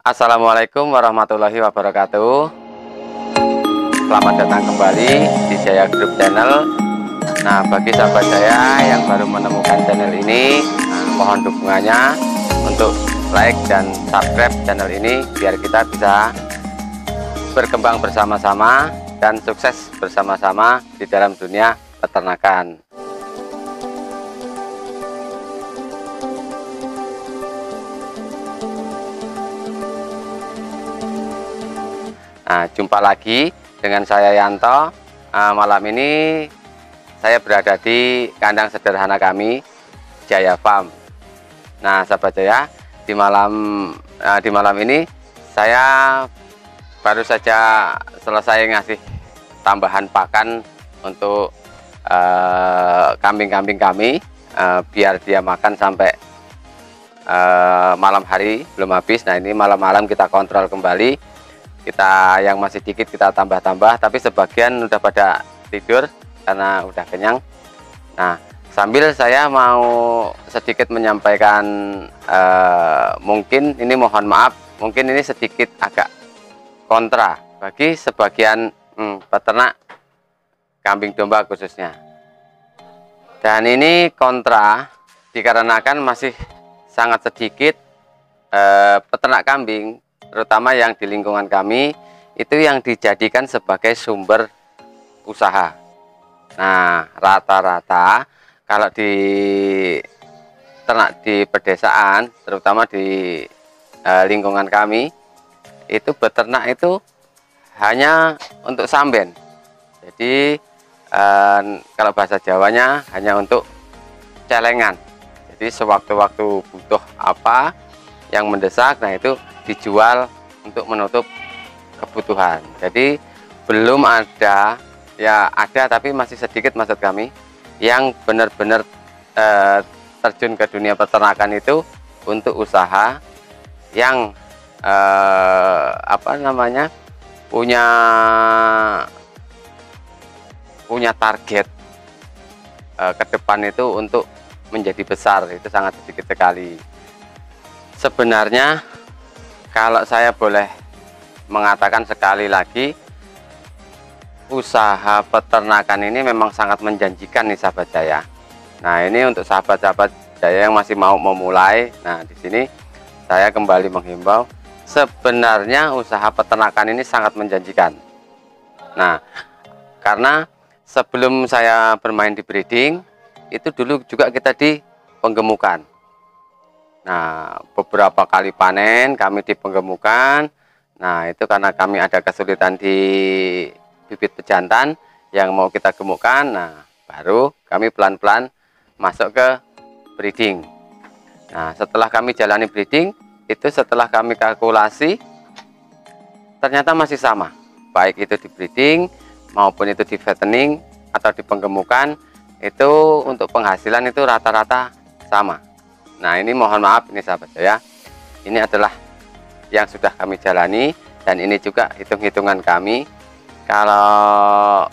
Assalamualaikum warahmatullahi wabarakatuh. Selamat datang kembali di Jaya Group Channel. Nah, bagi sahabat saya yang baru menemukan channel ini, mohon dukungannya untuk like dan subscribe channel ini biar kita bisa berkembang bersama-sama dan sukses bersama-sama di dalam dunia peternakan. Nah, jumpa lagi dengan saya Yanto. Malam ini saya berada di kandang sederhana kami, Jaya Farm. Nah, sahabat Jaya, di malam ini saya baru saja selesai ngasih tambahan pakan untuk kambing-kambing kami, biar dia makan sampai malam hari belum habis. Nah, ini malam-malam kita kontrol kembali. Kita yang masih dikit kita tambah-tambah, tapi sebagian udah pada tidur karena udah kenyang. Nah, sambil saya mau sedikit menyampaikan, mungkin ini mohon maaf, mungkin ini sedikit agak kontra bagi sebagian peternak kambing domba khususnya. Dan ini kontra dikarenakan masih sangat sedikit peternak kambing, terutama yang di lingkungan kami, itu yang dijadikan sebagai sumber usaha. Nah, rata-rata kalau di ternak di pedesaan, terutama di lingkungan kami, itu beternak itu hanya untuk samben. Jadi kalau bahasa Jawanya hanya untuk celengan. Jadi sewaktu-waktu butuh apa yang mendesak, nah itu dijual untuk menutup kebutuhan. Jadi belum ada, ya ada tapi masih sedikit maksud kami, yang benar-benar terjun ke dunia peternakan itu untuk usaha yang punya target ke depan itu untuk menjadi besar. Itu sangat sedikit sekali. Sebenarnya kalau saya boleh mengatakan sekali lagi, usaha peternakan ini memang sangat menjanjikan nih sahabat Jaya. Nah, ini untuk sahabat-sahabat Jaya yang masih mau memulai. Nah, di sini saya kembali menghimbau, sebenarnya usaha peternakan ini sangat menjanjikan. Nah, karena sebelum saya bermain di breeding, itu dulu juga kita di penggemukan. Nah, beberapa kali panen kami di penggemukan. Nah, itu karena kami ada kesulitan di bibit pejantan yang mau kita gemukkan. Nah, baru kami pelan-pelan masuk ke breeding. Nah, setelah kami jalani breeding, itu setelah kami kalkulasi, ternyata masih sama. Baik itu di breeding maupun itu di fattening atau di penggemukan, itu untuk penghasilan itu rata-rata sama. Nah, ini mohon maaf ini sahabat saya, ini adalah yang sudah kami jalani, dan ini juga hitung-hitungan kami. Kalau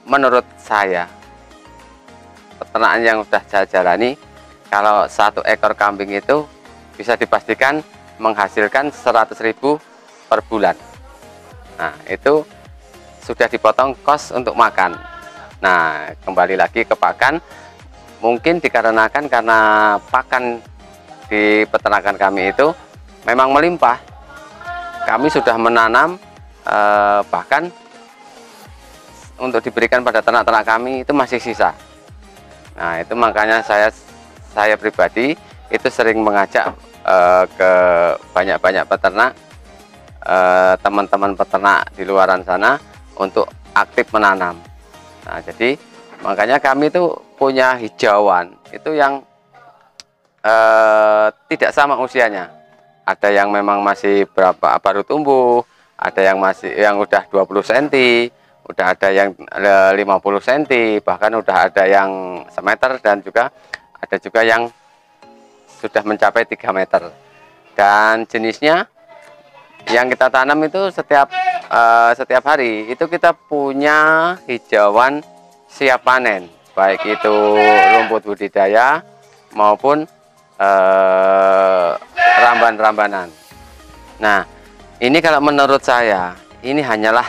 menurut saya, peternakan yang sudah saya jalani, kalau satu ekor kambing itu bisa dipastikan menghasilkan 100.000 per bulan. Nah, itu sudah dipotong kos untuk makan. Nah, kembali lagi ke pakan, mungkin dikarenakan karena pakan di peternakan kami itu memang melimpah. Kami sudah menanam, bahkan untuk diberikan pada ternak-ternak kami itu masih sisa. Nah, itu makanya saya pribadi itu sering mengajak ke banyak-banyak peternak, teman-teman peternak di luaran sana untuk aktif menanam. Nah, jadi makanya kami itu punya hijauan itu yang tidak sama usianya. Ada yang memang masih baru tumbuh, ada yang udah 20 cm, udah ada yang 50 cm, bahkan udah ada yang semeter, dan juga ada juga yang sudah mencapai 3 meter. Dan jenisnya yang kita tanam itu setiap hari itu kita punya hijauan siap panen, baik itu rumput budidaya maupun ramban-rambanan. Nah, ini kalau menurut saya ini hanyalah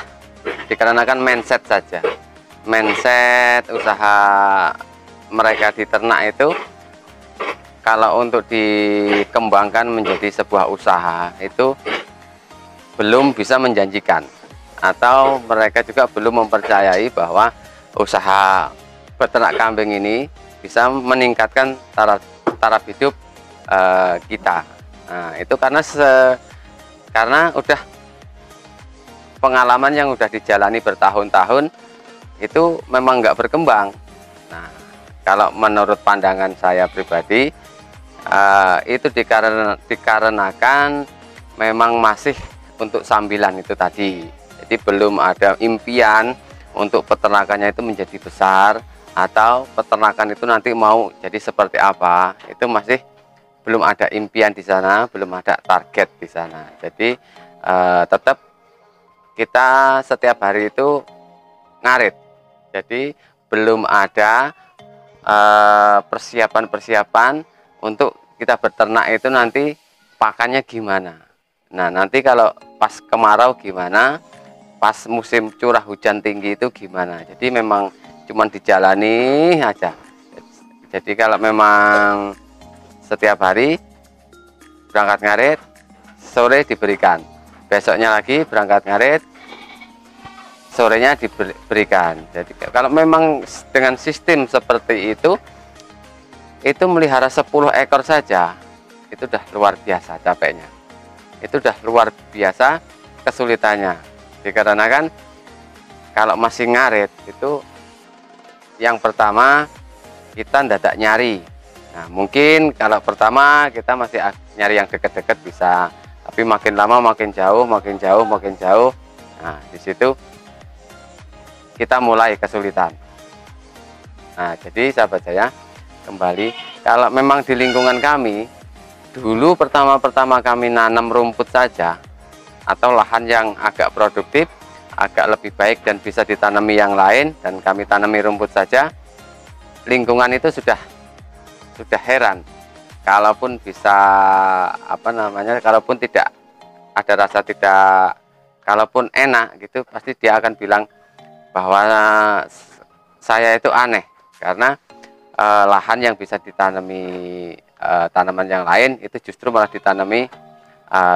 dikarenakan mindset saja. Mindset usaha mereka di ternak itu kalau untuk dikembangkan menjadi sebuah usaha itu belum bisa menjanjikan, atau mereka juga belum mempercayai bahwa usaha peternak kambing ini bisa meningkatkan taraf hidup kita. Nah, itu karena udah pengalaman yang udah dijalani bertahun-tahun itu memang nggak berkembang. Nah, kalau menurut pandangan saya pribadi itu dikarenakan memang masih untuk sambilan itu tadi. Jadi belum ada impian untuk peternakannya itu menjadi besar, atau peternakan itu nanti mau jadi seperti apa. Itu masih belum ada impian di sana, belum ada target di sana. Jadi tetap kita setiap hari itu ngarit. Jadi belum ada persiapan-persiapan untuk kita beternak itu nanti pakannya gimana. Nah, nanti kalau pas kemarau gimana, pas musim curah hujan tinggi itu gimana. Jadi memang cuman dijalani aja. Jadi kalau memang setiap hari berangkat ngarit, sore diberikan, besoknya lagi berangkat ngarit, sorenya diberikan. Jadi kalau memang dengan sistem seperti itu melihara 10 ekor saja itu udah luar biasa capeknya, itu udah luar biasa kesulitannya. Dikarenakan kalau masih ngarit itu yang pertama kita ndadak nyari. Nah, mungkin kalau pertama kita masih nyari yang deket-deket bisa, tapi makin lama makin jauh, makin jauh, makin jauh. Nah, di situ kita mulai kesulitan. Nah, jadi sahabat saya, kembali kalau memang di lingkungan kami dulu pertama-pertama kami nanam rumput saja, atau lahan yang agak produktif, agak lebih baik dan bisa ditanami yang lain, dan kami tanami rumput saja, lingkungan itu sudah heran. Kalaupun bisa kalaupun tidak ada rasa kalaupun enak gitu, pasti dia akan bilang bahwa saya itu aneh, karena lahan yang bisa ditanami tanaman yang lain itu justru malah ditanami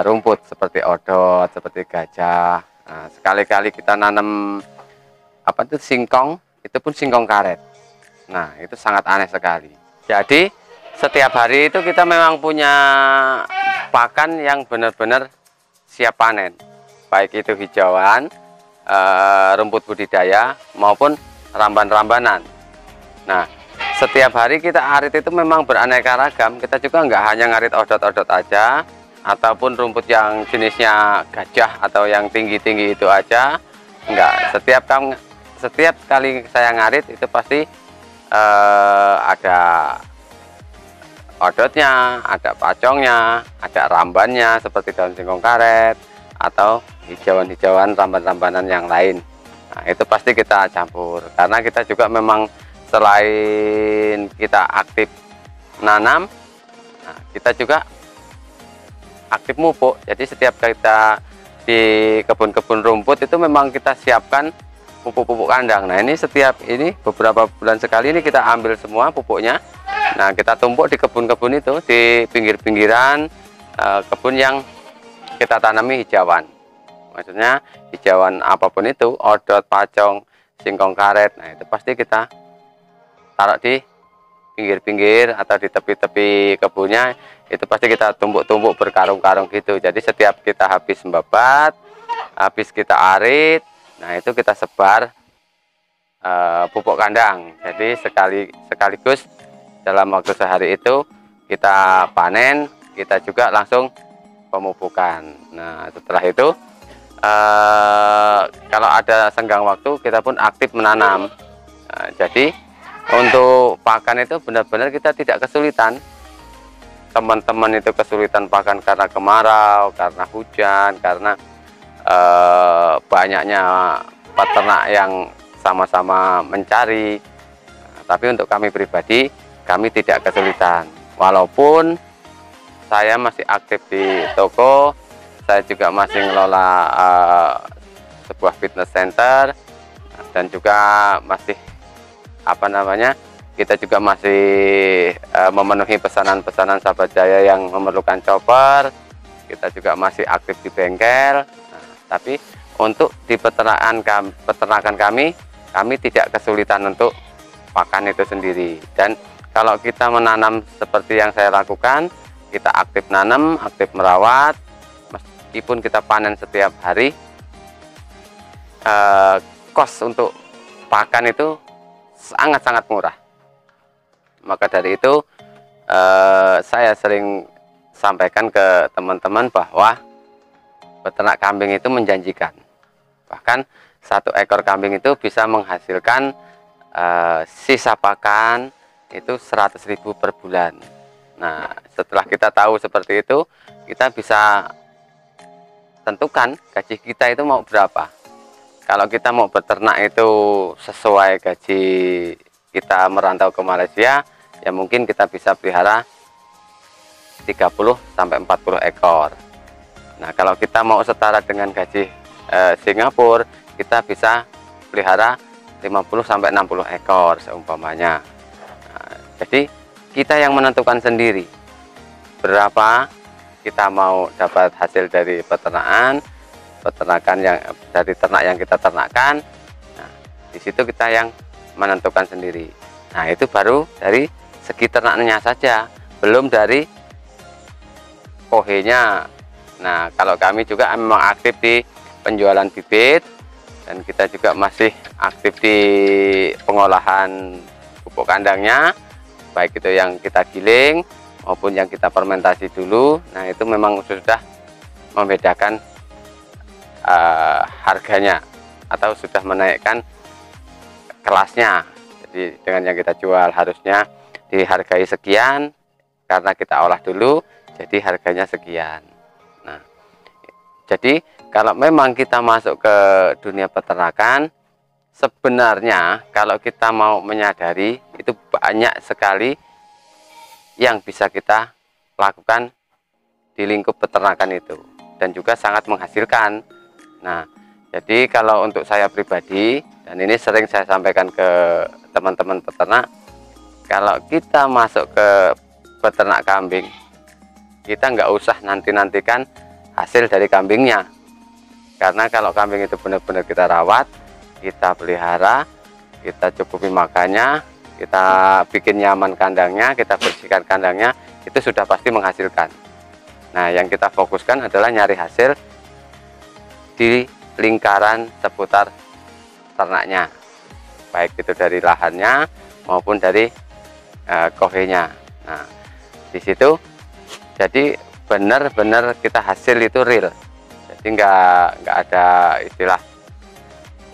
rumput seperti odot, seperti gajah. Nah, sekali-kali kita nanam singkong, itu pun singkong karet. Nah, itu sangat aneh sekali. Jadi setiap hari itu kita memang punya pakan yang benar-benar siap panen, baik itu hijauan, rumput budidaya maupun ramban-rambanan. Nah, setiap hari kita arit itu memang beraneka ragam. Kita juga nggak hanya ngarit odot-odot aja, ataupun rumput yang jenisnya gajah atau yang tinggi-tinggi itu aja. Enggak, setiap kali saya ngarit itu pasti ada odotnya, ada pacongnya, ada rambannya seperti daun singkong karet, atau hijauan-hijauan ramban-rambanan yang lain. Nah, itu pasti kita campur, karena kita juga memang selain kita aktif nanam, nah, kita juga aktif mupuk. Jadi setiap kita di kebun-kebun rumput itu memang kita siapkan pupuk-pupuk kandang. Nah, ini beberapa bulan sekali ini kita ambil semua pupuknya. Nah, kita tumpuk di kebun-kebun itu, di pinggir-pinggiran kebun yang kita tanami hijauan. Maksudnya hijauan apapun itu, odot, pacong, singkong karet. Nah, itu pasti kita taruh di pinggir-pinggir atau di tepi-tepi kebunnya. Itu pasti kita tumbuk-tumbuk berkarung-karung gitu. Jadi setiap kita habis membabat, habis kita arit, nah itu kita sebar pupuk kandang. Jadi sekaligus dalam waktu sehari itu kita panen, kita juga langsung pemupukan. Nah, setelah itu kalau ada senggang waktu kita pun aktif menanam. Nah, jadi untuk pakan itu benar-benar kita tidak kesulitan. Teman-teman itu kesulitan pakan karena kemarau, karena hujan, karena banyaknya peternak yang sama-sama mencari. Nah, tapi untuk kami pribadi, kami tidak kesulitan. Walaupun saya masih aktif di toko, saya juga masih ngelola sebuah fitness center, dan juga masih kita juga masih memenuhi pesanan-pesanan sahabat Jaya yang memerlukan chopper. Kita juga masih aktif di bengkel. Nah, tapi untuk di peternakan kami tidak kesulitan untuk pakan itu sendiri. Dan kalau kita menanam seperti yang saya lakukan, kita aktif nanam, aktif merawat, meskipun kita panen setiap hari, kos untuk pakan itu sangat-sangat murah. Maka dari itu saya sering sampaikan ke teman-teman bahwa peternak kambing itu menjanjikan. Bahkan 1 ekor kambing itu bisa menghasilkan sisa pakan itu 100.000 per bulan. Nah, setelah kita tahu seperti itu, kita bisa tentukan gaji kita itu mau berapa. Kalau kita mau beternak itu sesuai gaji kita merantau ke Malaysia, ya mungkin kita bisa pelihara 30 sampai 40 ekor. Nah, kalau kita mau setara dengan gaji Singapura, kita bisa pelihara 50 sampai 60 ekor seumpamanya. Nah, jadi kita yang menentukan sendiri berapa kita mau dapat hasil dari peternakan yang dari ternak yang kita ternakkan. Nah, di situ kita yang menentukan sendiri. Nah, itu baru dari segi ternaknya saja, belum dari kohenya. Nah, kalau kami juga memang aktif di penjualan bibit, dan kita juga masih aktif di pengolahan pupuk kandangnya, baik itu yang kita giling maupun yang kita fermentasi dulu. Nah, itu memang sudah membedakan harganya atau sudah menaikkan kelasnya. Jadi dengan yang kita jual harusnya dihargai sekian, karena kita olah dulu jadi harganya sekian. Nah, jadi kalau memang kita masuk ke dunia peternakan, sebenarnya kalau kita mau menyadari, itu banyak sekali yang bisa kita lakukan di lingkup peternakan itu, dan juga sangat menghasilkan. Nah, jadi kalau untuk saya pribadi, dan ini sering saya sampaikan ke teman-teman peternak, kalau kita masuk ke peternak kambing, kita nggak usah nantikan hasil dari kambingnya. Karena kalau kambing itu benar-benar kita rawat, kita pelihara, kita cukupi makannya, kita bikin nyaman kandangnya, kita bersihkan kandangnya, itu sudah pasti menghasilkan. Nah, yang kita fokuskan adalah nyari hasil di lingkaran seputar ternaknya, baik itu dari lahannya maupun dari kohenya. Nah, di situ jadi benar-benar kita hasil itu real. Jadi nggak ada istilah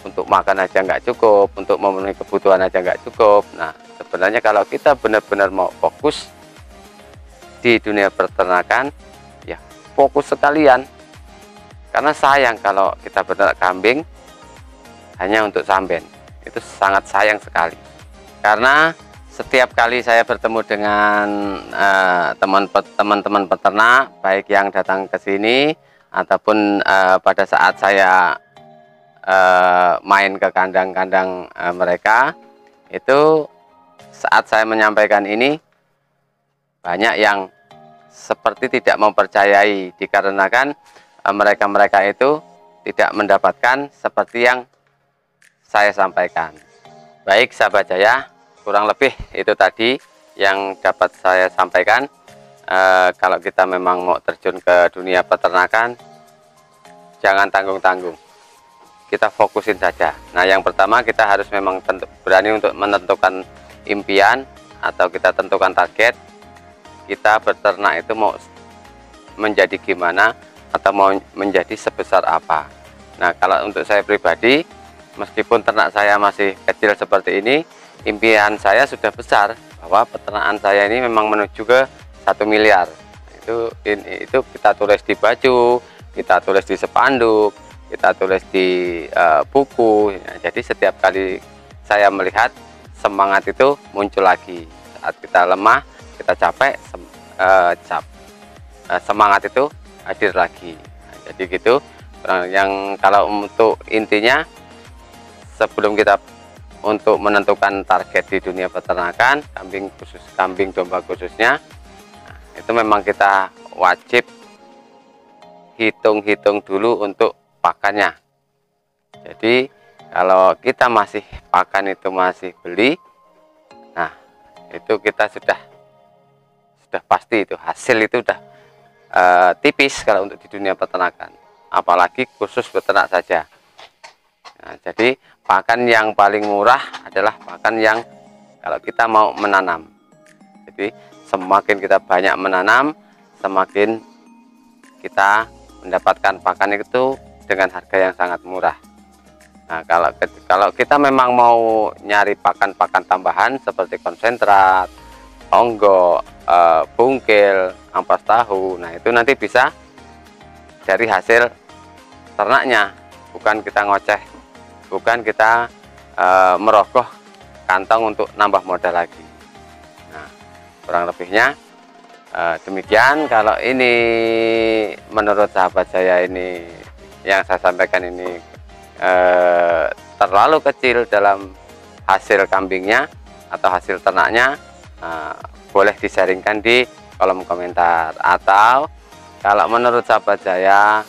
untuk makan aja nggak cukup, untuk memenuhi kebutuhan aja nggak cukup. Nah, sebenarnya kalau kita benar-benar mau fokus di dunia peternakan, ya fokus sekalian. Karena sayang kalau kita beternak kambing hanya untuk samben, itu sangat sayang sekali. Karena setiap kali saya bertemu dengan teman-teman peternak, baik yang datang ke sini ataupun pada saat saya main ke kandang-kandang mereka, itu saat saya menyampaikan ini, banyak yang seperti tidak mempercayai, dikarenakan mereka-mereka itu tidak mendapatkan seperti yang saya sampaikan. Baik sahabat Jaya, kurang lebih itu tadi yang dapat saya sampaikan. Kalau kita memang mau terjun ke dunia peternakan, jangan tanggung-tanggung, kita fokusin saja. Nah, yang pertama kita harus memang berani untuk menentukan impian, atau kita tentukan target kita beternak itu mau menjadi gimana, atau mau menjadi sebesar apa. Nah, kalau untuk saya pribadi, meskipun ternak saya masih kecil seperti ini, impian saya sudah besar bahwa peternakan saya ini memang menuju ke 1 miliar. Itu kita tulis di baju, kita tulis di spanduk, kita tulis di buku. Nah, jadi setiap kali saya melihat, semangat itu muncul lagi. Saat kita lemah, kita capek, semangat itu hadir lagi. Nah, Jadi gitu. Yang kalau untuk intinya, sebelum kita untuk menentukan target di dunia peternakan kambing domba khususnya, itu memang kita wajib hitung-hitung dulu untuk pakannya. Jadi kalau kita masih pakan itu masih beli, nah itu kita sudah pasti itu hasil itu udah tipis kalau untuk di dunia peternakan, apalagi khusus peternak saja. Nah, jadi pakan yang paling murah adalah pakan yang kalau kita mau menanam. Jadi semakin kita banyak menanam, semakin kita mendapatkan pakan itu dengan harga yang sangat murah. Nah, kalau kita memang mau nyari pakan-pakan tambahan seperti konsentrat, onggo, bungkil, ampas tahu, nah itu nanti bisa dari hasil ternaknya, bukan kita ngoceh, bukan kita merogoh kantong untuk nambah modal lagi. Nah, kurang lebihnya demikian. Kalau ini menurut sahabat saya ini yang saya sampaikan ini terlalu kecil dalam hasil kambingnya atau hasil ternaknya, boleh disaringkan di kolom komentar. Atau kalau menurut sahabat saya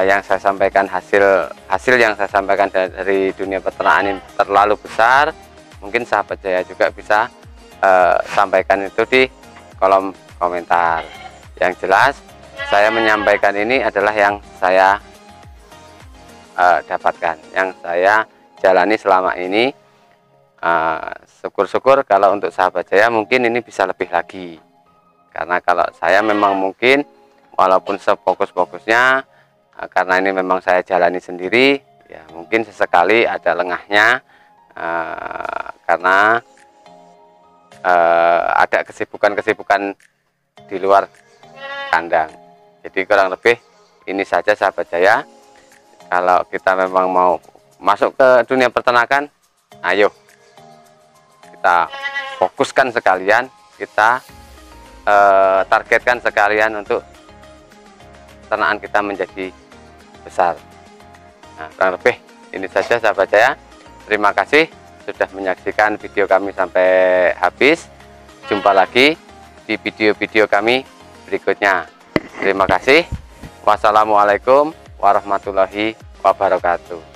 yang saya sampaikan hasil yang saya sampaikan dari dunia peternakan ini terlalu besar, mungkin sahabat saya juga bisa sampaikan itu di kolom komentar. Yang jelas saya menyampaikan ini adalah yang saya dapatkan, yang saya jalani selama ini. Syukur-syukur kalau untuk sahabat saya mungkin ini bisa lebih lagi, karena kalau saya memang mungkin walaupun sefokus-fokusnya, karena ini memang saya jalani sendiri, ya mungkin sesekali ada lengahnya karena ada kesibukan-kesibukan di luar kandang. Jadi kurang lebih ini saja sahabat saya. Kalau kita memang mau masuk ke dunia peternakan, ayo kita fokuskan sekalian, kita targetkan sekalian untuk peternakan kita menjadi besar. Nah, kurang lebih ini saja sahabat saya. Terima kasih sudah menyaksikan video kami sampai habis. Jumpa lagi di video-video kami berikutnya. Terima kasih. Wassalamualaikum warahmatullahi wabarakatuh.